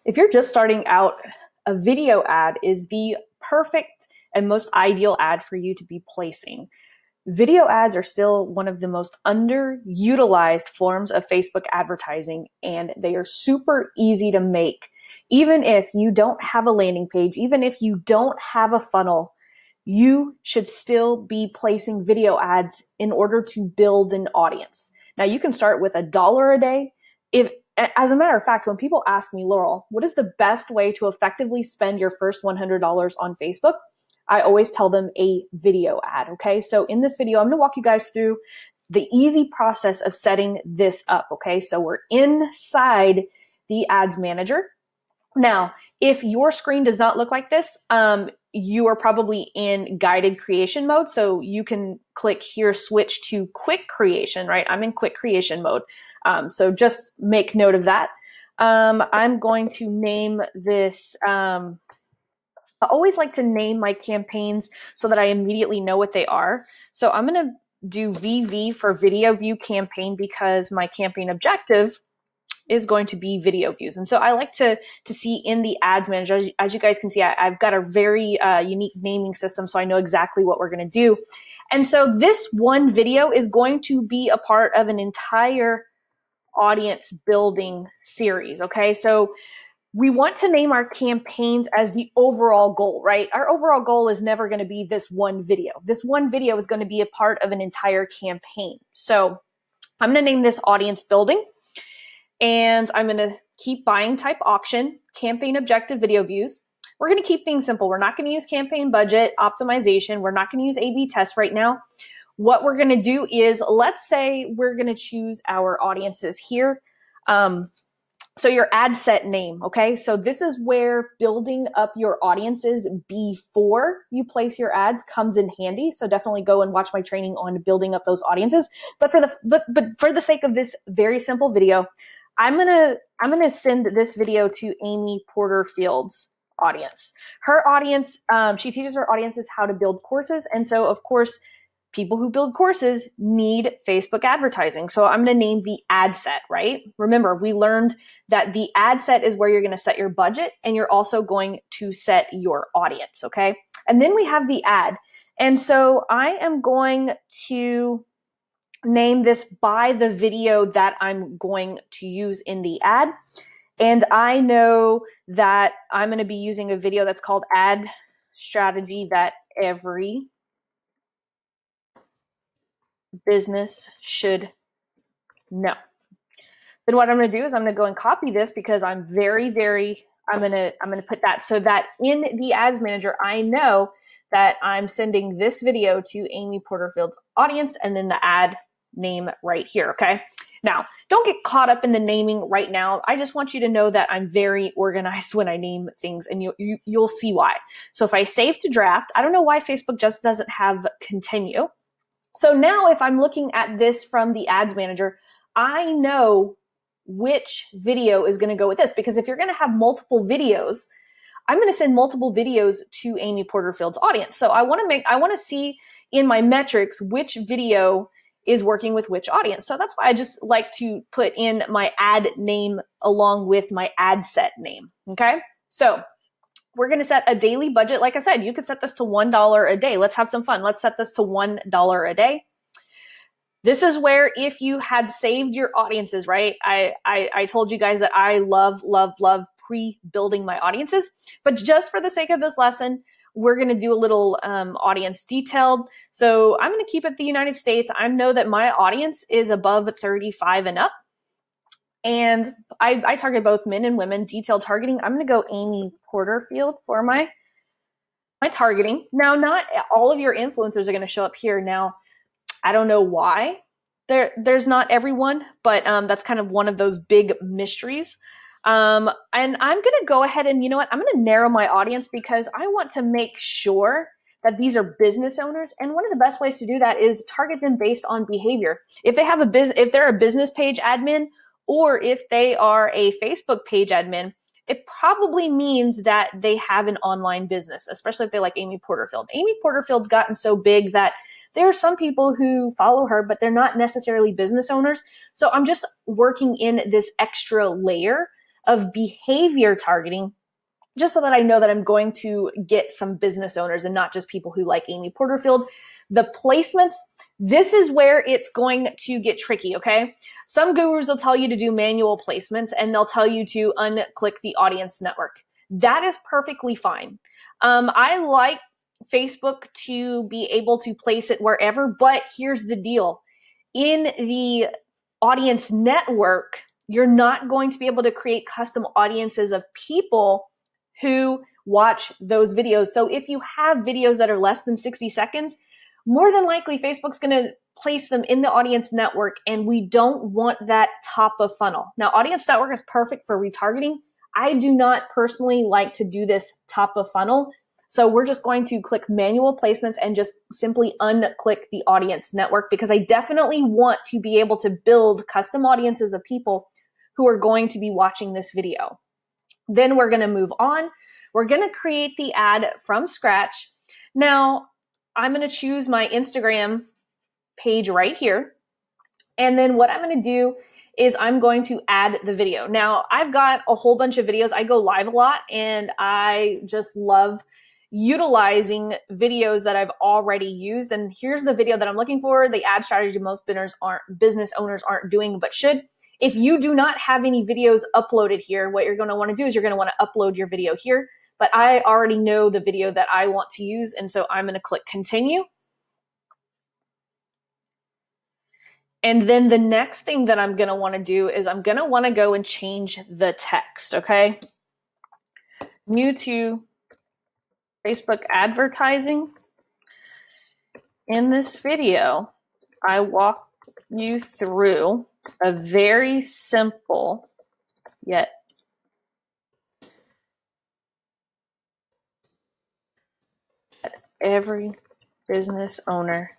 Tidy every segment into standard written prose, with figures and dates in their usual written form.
If you're just starting out, a video ad is the perfect and most ideal ad for you to be placing. Video ads are still one of the most underutilized forms of Facebook advertising, and they are super easy to make. Even if you don't have a landing page, even if you don't have a funnel, you should still be placing video ads in order to build an audience. Now, you can start with $1 a day. As a matter of fact, when people ask me, Laurel, what is the best way to effectively spend your first $100 on Facebook? I always tell them a video ad. Okay. So in this video, I'm going to walk you guys through the easy process of setting this up. Okay. So we're inside the ads manager. Now, if your screen does not look like this, you are probably in guided creation mode. So you can click here, switch to quick creation, right? I'm in quick creation mode. So just make note of that. I'm going to name this, I always like to name my campaigns so that I immediately know what they are. So I'm going to do VV for video view campaign because my campaign objective is going to be video views. And so I like to see in the ads manager, as you guys can see, I've got a very unique naming system, so I know exactly what we're going to do. And so this one video is going to be a part of an entire audience building series. Okay. So we want to name our campaigns as the overall goal, right? Our overall goal is never going to be this one video. This one video is going to be a part of an entire campaign. So I'm going to name this audience building, and I'm going to keep buying type auction, campaign objective video views. We're going to keep things simple. We're not going to use campaign budget optimization. We're not going to use A/B test right now. What we're going to do is, let's say we're going to choose our audiences here. So your ad set name, okay? So this is where building up your audiences before you place your ads comes in handy. So definitely go and watch my training on building up those audiences. But for the sake of this very simple video, I'm gonna send this video to Amy Porterfield's audience. Her audience, she teaches her audiences how to build courses, and so of course, people who build courses need Facebook advertising. So I'm going to name the ad set, right? Remember, we learned that the ad set is where you're going to set your budget, and you're also going to set your audience, okay? And then we have the ad. And so I am going to name this by the video that I'm going to use in the ad. And I know that I'm going to be using a video that's called Ad Strategy That Every Business Should Know. Then what I'm going to do is I'm going to go and copy this because I'm I'm going to put that so that in the ads manager, I know that I'm sending this video to Amy Porterfield's audience and then the ad name right here. Okay. Now, don't get caught up in the naming right now. I just want you to know that I'm very organized when I name things, and you'll see why. So if I save to draft, I don't know why Facebook just doesn't have continue. So now if I'm looking at this from the ads manager, I know which video is going to go with this, because if you're going to have multiple videos, I'm going to send multiple videos to Amy Porterfield's audience. So I want to see in my metrics which video is working with which audience. So that's why I just like to put in my ad name along with my ad set name. Okay. So we're going to set a daily budget. Like I said, you could set this to $1 a day. Let's have some fun. Let's set this to $1 a day. This is where if you had saved your audiences, right? I told you guys that I love pre-building my audiences, but just for the sake of this lesson, we're going to do a little audience detailed. So I'm going to keep it the United States. I know that my audience is above 35 and up. And I target both men and women. Detailed targeting, I'm going to go Amy Porterfield for my targeting. Now, not all of your influencers are going to show up here. Now, I don't know why there's not everyone, but that's kind of one of those big mysteries. And I'm going to go ahead and, you know what, I'm going to narrow my audience because I want to make sure that these are business owners. And one of the best ways to do that is target them based on behavior. If they have if they're a business page admin, or if they are a Facebook page admin, it probably means that they have an online business, especially if they like Amy Porterfield. Amy Porterfield's gotten so big that there are some people who follow her, but they're not necessarily business owners. So I'm just working in this extra layer of behavior targeting, just so that I know that I'm going to get some business owners and not just people who like Amy Porterfield. The placements, this is where it's going to get tricky, okay? Some gurus will tell you to do manual placements and they'll tell you to unclick the audience network. That is perfectly fine. I like Facebook to be able to place it wherever, but here's the deal. In the audience network, you're not going to be able to create custom audiences of people who watch those videos. So if you have videos that are less than 60 seconds, more than likely Facebook's going to place them in the audience network, and we don't want that top of funnel. Now, audience network is perfect for retargeting. I do not personally like to do this top of funnel. So we're just going to click manual placements and just simply unclick the audience network, because I definitely want to be able to build custom audiences of people who are going to be watching this video. Then we're going to move on. We're going to create the ad from scratch. Now, I'm going to choose my Instagram page right here. And then what I'm going to do is I'm going to add the video. Now, I've got a whole bunch of videos. I go live a lot, and I just love utilizing videos that I've already used. And here's the video that I'm looking for, the ad strategy most business owners aren't doing, but should. If you do not have any videos uploaded here, what you're going to want to do is you're going to want to upload your video here. But I already know the video that I want to use, and so I'm going to click continue. And then the next thing that I'm going to want to do is I'm going to want to go and change the text, okay? New to Facebook advertising. In this video, I walk you through a very simple yet every business owner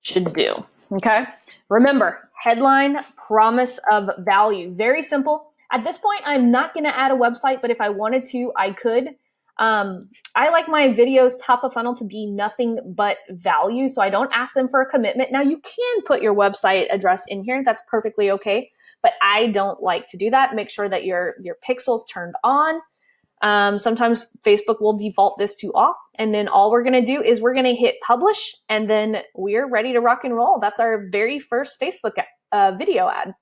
should do. Okay. Remember, headline, promise of value. Very simple. At this point, I'm not going to add a website, but if I wanted to, I could. I like my videos top of funnel to be nothing but value, so I don't ask them for a commitment. Now, you can put your website address in here. That's perfectly okay, but I don't like to do that. Make sure that your pixel's turned on. Sometimes Facebook will default this to off, and then all we're going to do is we're going to hit publish, and then we're ready to rock and roll. That's our very first Facebook video ad.